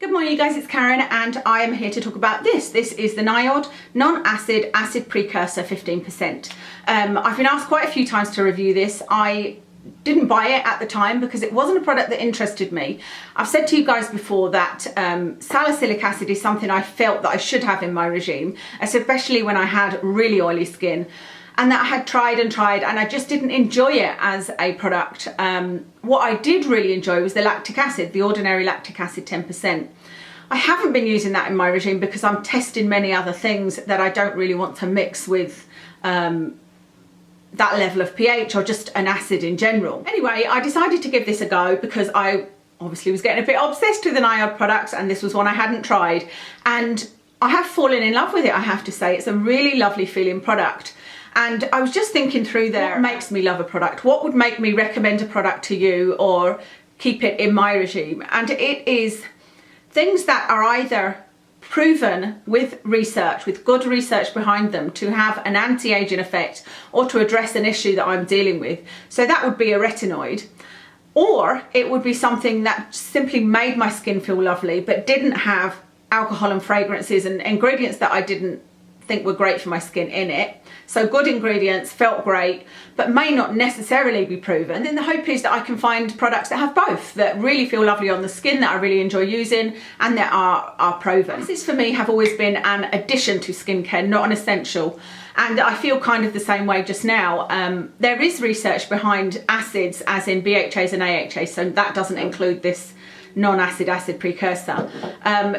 Good morning you guys, it's Karen and I am here to talk about this. This is the NIOD Non-Acid Acid Precursor 15%. I've been asked quite a few times to review this. I didn't buy it at the time because it wasn't a product that interested me. I've said to you guys before that salicylic acid is something I felt that I should have in my regime, especially when I had really oily skin. And that I had tried and I just didn't enjoy it as a product. What I did really enjoy was the lactic acid, the ordinary lactic acid 10%. I haven't been using that in my regime because I'm testing many other things that I don't really want to mix with that level of pH or just an acid in general. Anyway, I decided to give this a go because I obviously was getting a bit obsessed with the NIOD products and this was one I hadn't tried. And I have fallen in love with it, I have to say. It's a really lovely feeling product. And I was just thinking through there, what makes me love a product? What would make me recommend a product to you or keep it in my regime? And it is things that are either proven with research, with good research behind them, to have an anti-aging effect or to address an issue that I'm dealing with. So that would be a retinoid. Or it would be something that simply made my skin feel lovely but didn't have alcohol and fragrances and ingredients that I didn't think were great for my skin in it. So good ingredients, felt great, but may not necessarily be proven. And then the hope is that I can find products that have both, that really feel lovely on the skin, that I really enjoy using, and that are proven. This for me have always been an addition to skincare, not an essential. And I feel kind of the same way just now. There is research behind acids, as in BHAs and AHAs, so that doesn't include this non-acid acid precursor,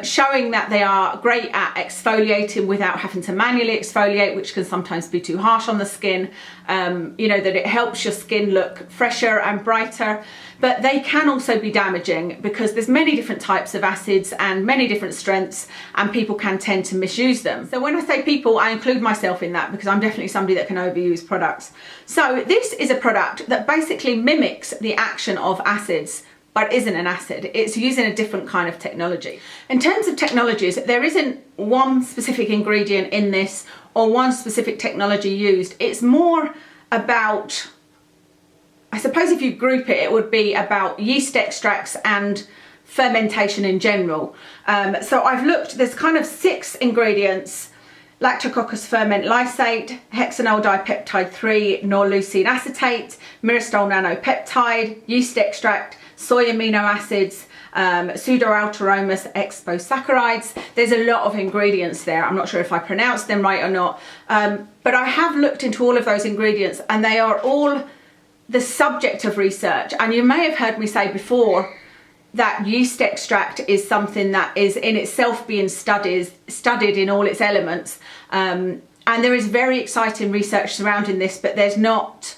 showing that they are great at exfoliating without having to manually exfoliate, which can sometimes be too harsh on the skin. You know, that it helps your skin look fresher and brighter, but they can also be damaging because there's many different types of acids and many different strengths, and people can tend to misuse them. So when I say people, I include myself in that because I'm definitely somebody that can overuse products. So this is a product that basically mimics the action of acids, but isn't an acid. It's using a different kind of technology. In terms of technologies, there isn't one specific ingredient in this or one specific technology used. It's more about, I suppose if you group it, it would be about yeast extracts and fermentation in general. So I've looked, there's kind of 6 ingredients: Lactococcus ferment lysate, hexanol dipeptide 3, norleucine acetate, myristoyl nanopeptide, yeast extract, soy amino acids, pseudoalteromus exposaccharides. There's a lot of ingredients there. I'm not sure if I pronounced them right or not, but I have looked into all of those ingredients and they are all the subject of research. And you may have heard me say before that yeast extract is something that is in itself being studied in all its elements. And there is very exciting research surrounding this, but there's not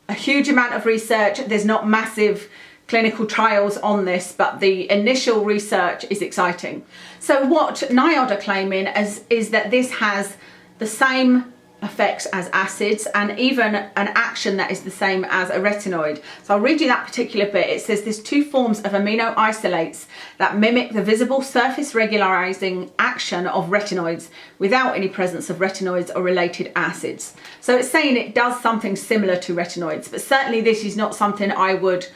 a huge amount of research. There's not massive clinical trials on this, but the initial research is exciting. So what NIOD are claiming is that this has the same effects as acids and even an action that is the same as a retinoid. So I'll read you that particular bit. It says there's 2 forms of amino isolates that mimic the visible surface regularizing action of retinoids without any presence of retinoids or related acids. So it's saying it does something similar to retinoids, but certainly this is not something I would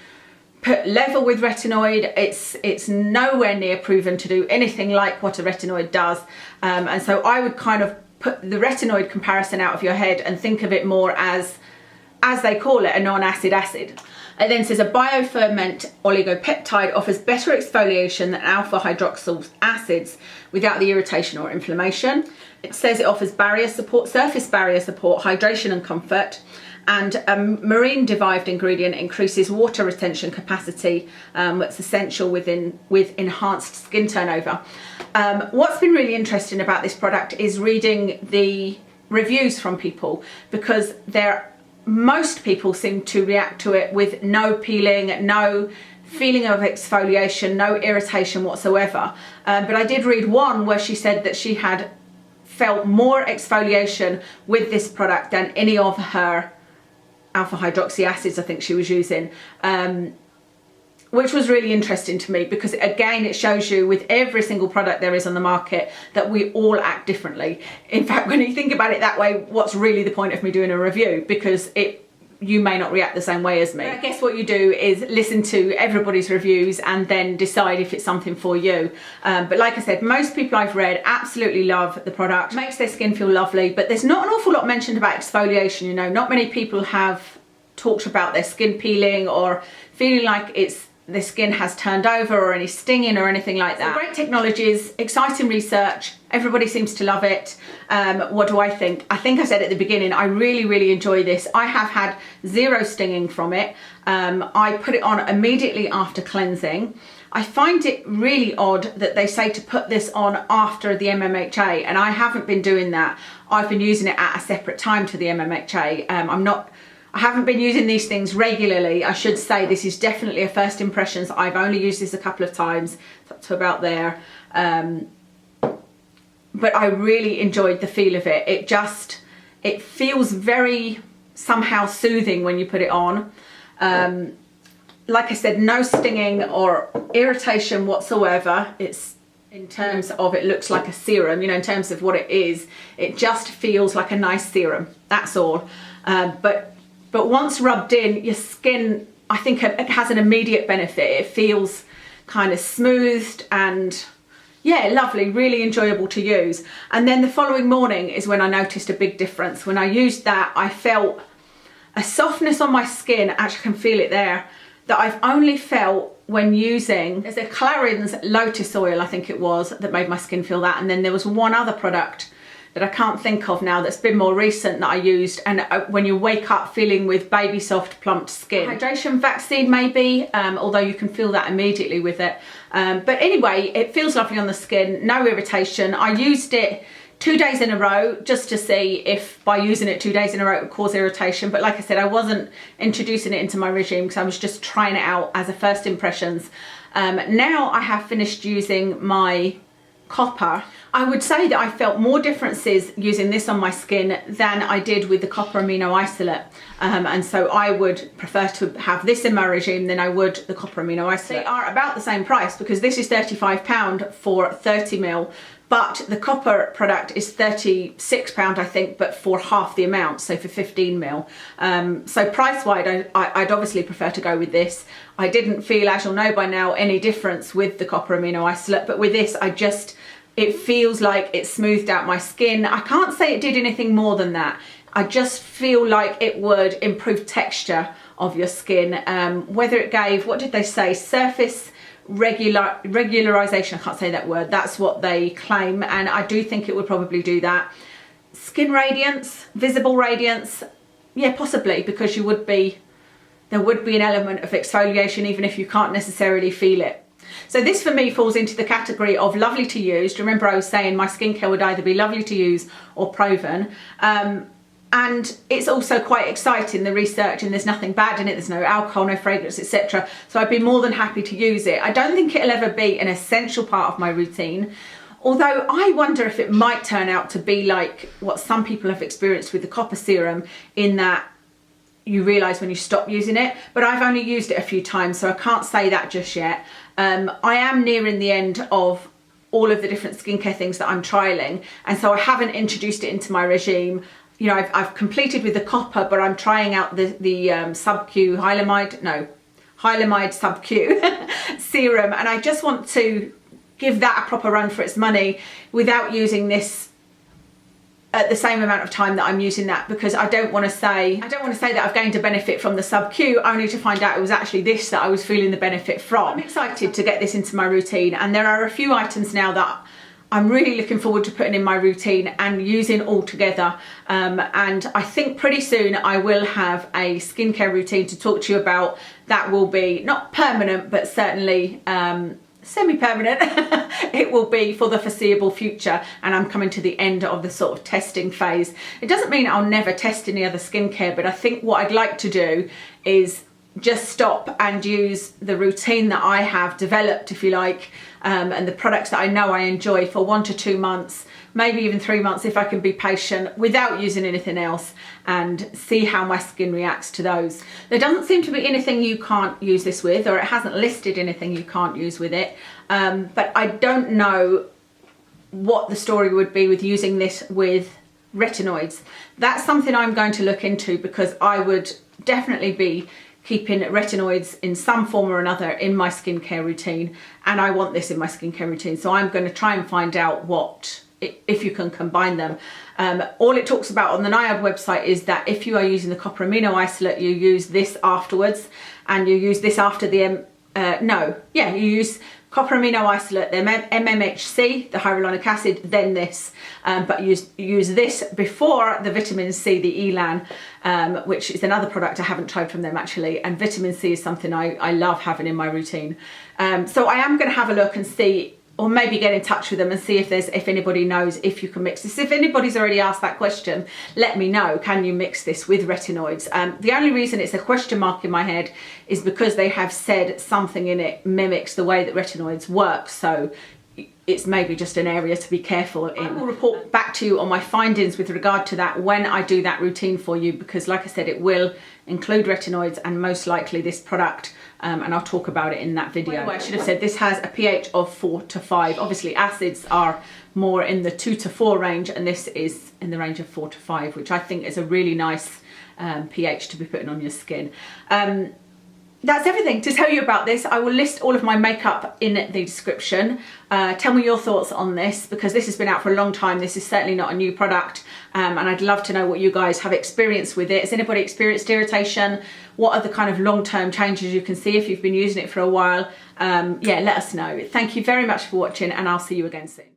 put level with retinoid. It's nowhere near proven to do anything like what a retinoid does. And so I would kind of put the retinoid comparison out of your head and think of it more as they call it, a non-acid acid. It then says a bioferment oligopeptide offers better exfoliation than alpha hydroxyl acids without the irritation or inflammation. It says it offers barrier support, surface barrier support, hydration and comfort. And a marine derived ingredient increases water retention capacity, that's essential with enhanced skin turnover. What's been really interesting about this product is reading the reviews from people, because most people seem to react to it with no peeling, no feeling of exfoliation, no irritation whatsoever. But I did read one where she said that she had felt more exfoliation with this product than any of her alpha hydroxy acids I think she was using, which was really interesting to me because again it shows you with every single product there is on the market that we all act differently. In fact, when you think about it that way, what's really the point of me doing a review? Because you may not react the same way as me. But I guess what you do is listen to everybody's reviews and then decide if it's something for you. But like I said, most people I've read absolutely love the product, makes their skin feel lovely, but there's not an awful lot mentioned about exfoliation. You know, not many people have talked about their skin peeling or feeling like their skin has turned over or any stinging or anything like that. So great technologies, exciting research, everybody seems to love it. What do I think? I think I said at the beginning, I really enjoy this. I have had zero stinging from it. I put it on immediately after cleansing. I find it really odd that they say to put this on after the MMHA, and I haven't been doing that. I've been using it at a separate time to the MMHA. I haven't been using these things regularly. I should say this is definitely a first impressions. I've only used this a couple of times, up to about there. But I really enjoyed the feel of it. It feels very somehow soothing when you put it on. Like I said, no stinging or irritation whatsoever. It's in terms of, it looks like a serum, you know, in terms of what it is, it just feels like a nice serum, that's all. But once rubbed in, your skin, I think it has an immediate benefit. It feels kind of smoothed and yeah, lovely, really enjoyable to use. And then the following morning is when I noticed a big difference. When I used that, I felt a softness on my skin, actually I can feel it there, that I've only felt when using, there's a Clarins Lotus oil, I think it was, that made my skin feel that. And then there was one other product that I can't think of now that's been more recent that I used, and when you wake up feeling with baby soft plumped skin. Hydration vaccine maybe, although you can feel that immediately with it. But anyway, it feels lovely on the skin, no irritation. I used it 2 days in a row just to see if by using it 2 days in a row it would cause irritation. But like I said, I wasn't introducing it into my regime because I was just trying it out as a first impressions. Now I have finished using my copper. I would say that I felt more differences using this on my skin than I did with the copper amino isolate. And so I would prefer to have this in my regime than I would the copper amino isolate. They are about the same price because this is £35 for 30ml, but the copper product is £36 I think, but for half the amount, so for 15ml. So price-wise, I'd obviously prefer to go with this. I didn't feel, as you'll know by now, any difference with the copper amino isolate, but with this it feels like it smoothed out my skin. I can't say it did anything more than that. I just feel like it would improve texture of your skin. Whether it gave, what did they say? Surface regularization, I can't say that word. That's what they claim, and I do think it would probably do that. Skin radiance, visible radiance, yeah, possibly, because there would be an element of exfoliation even if you can't necessarily feel it. So this for me falls into the category of lovely to use. Do you remember I was saying my skincare would either be lovely to use or proven? And it's also quite exciting, the research, and there's nothing bad in it. There's no alcohol, no fragrance, etc. So I'd be more than happy to use it. I don't think it'll ever be an essential part of my routine. Although I wonder if it might turn out to be like what some people have experienced with the copper serum, in that you realise when you stop using it. But I've only used it a few times, so I can't say that just yet. I am nearing the end of all of the different skincare things that I'm trialling, and so I haven't introduced it into my regime. You know, I've completed with the copper, but I'm trying out the sub-Q hylamide sub-Q serum, and I just want to give that a proper run for its money without using this at the same amount of time that I'm using that, because I don't want to say that I've gained a benefit from the sub-Q only to find out it was actually this that I was feeling the benefit from. I'm excited to get this into my routine, and there are a few items now that I'm really looking forward to putting in my routine and using all together. And I think pretty soon I will have a skincare routine to talk to you about that will be not permanent, but certainly semi-permanent. It will be for the foreseeable future, and I'm coming to the end of the sort of testing phase. It doesn't mean I'll never test any other skincare, but I think what I'd like to do is just stop and use the routine that I have developed, if you like, and the products that I know I enjoy for 1 to 2 months, maybe even 3 months if I can be patient, without using anything else, and see how my skin reacts to those. There doesn't seem to be anything you can't use this with, or it hasn't listed anything you can't use with it, but I don't know what the story would be with using this with retinoids. That's something I'm going to look into, because I would definitely be keeping retinoids in some form or another in my skincare routine, and I want this in my skincare routine, so I'm going to try and find out if you can combine them. All it talks about on the NIOD website is that if you are using the copper amino isolate, you use this afterwards, and you use this after the you use copper amino isolate, then MMHC, the hyaluronic acid, then this, but use this before the vitamin C, the Elan, which is another product I haven't tried from them actually, and vitamin C is something I love having in my routine. So I am going to have a look and see, or maybe get in touch with them and see if anybody knows if you can mix this. If anybody's already asked that question, let me know, can you mix this with retinoids? The only reason it's a question mark in my head is because they have said something in it mimics the way that retinoids work, so it's maybe just an area to be careful in. I will report back to you on my findings with regard to that when I do that routine for you, because like I said, it will include retinoids and most likely this product, and I'll talk about it in that video. By the way, I should have said this has a pH of 4 to 5. Obviously acids are more in the 2 to 4 range, and this is in the range of 4 to 5, which I think is a really nice pH to be putting on your skin. That's everything to tell you about this. I will list all of my makeup in the description. Tell me your thoughts on this, because this has been out for a long time. This is certainly not a new product, and I'd love to know what you guys have experienced with it. Has anybody experienced irritation? What are the kind of long-term changes you can see if you've been using it for a while? Yeah, let us know. Thank you very much for watching, and I'll see you again soon.